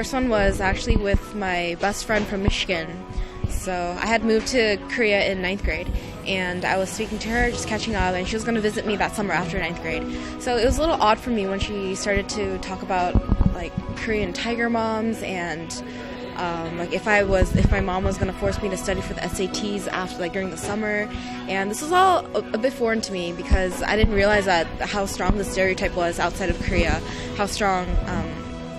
first one was actually with my best friend from Michigan. So I had moved to Korea in 9th grade, and I was speaking to her, just catching up, and she was going to visit me that summer after 9th grade. So it was a little odd for me when she started to talk about like Korean tiger moms and like if my mom was going to force me to study for the SATs after during the summer. And this was all a bit foreign to me because I didn't realize that how strong the stereotype was outside of Korea, how strong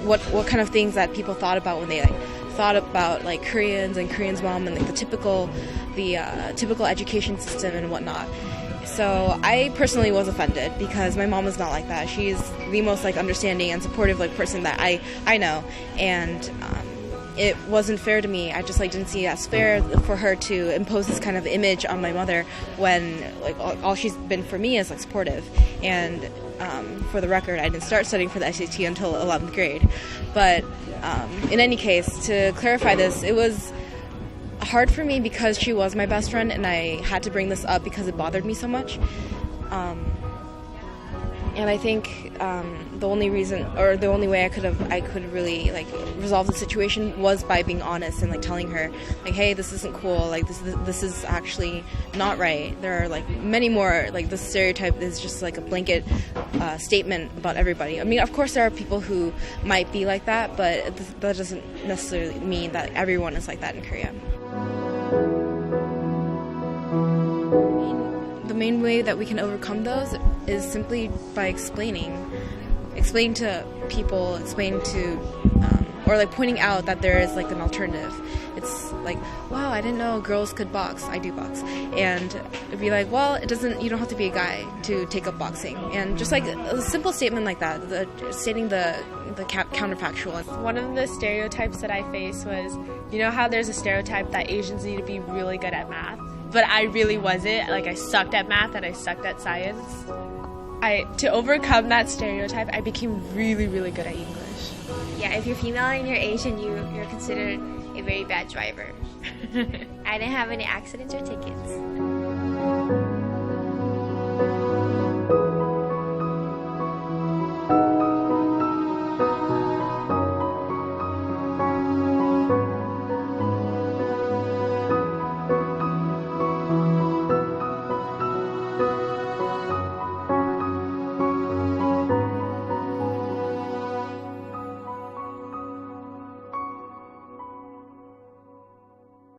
what kind of things that people thought about when they thought about Koreans and Koreans' mom and the typical education system and whatnot. So I personally was offended because my mom was not like that. She's the most understanding and supportive person that I know, and it wasn't fair to me. I just didn't see it as fair for her to impose this kind of image on my mother when all she's been for me is supportive. And for the record, I didn't start studying for the SAT until 11th grade. But in any case, to clarify this, it was hard for me because she was my best friend, and I had to bring this up because it bothered me so much. And I think the only reason, or the only way I could really resolve the situation was by being honest and telling her hey, this isn't cool. This is actually not right. There are many more. This stereotype is just a blanket statement about everybody. I mean, of course there are people who might be like that, but that doesn't necessarily mean that everyone is like that in Korea. The main way that we can overcome those is simply by explaining to people, or pointing out that there is an alternative. It's wow, I didn't know girls could box. I do box. And it'd be well, you don't have to be a guy to take up boxing. And just a simple statement like that, stating the counterfactual. One of the stereotypes that I faced was, how there's a stereotype that Asians need to be really good at math. But I really wasn't. I sucked at math and I sucked at science. To overcome that stereotype, I became really, really good at English. Yeah, if you're female and you're Asian, you're considered a very bad driver. I didn't have any accidents or tickets.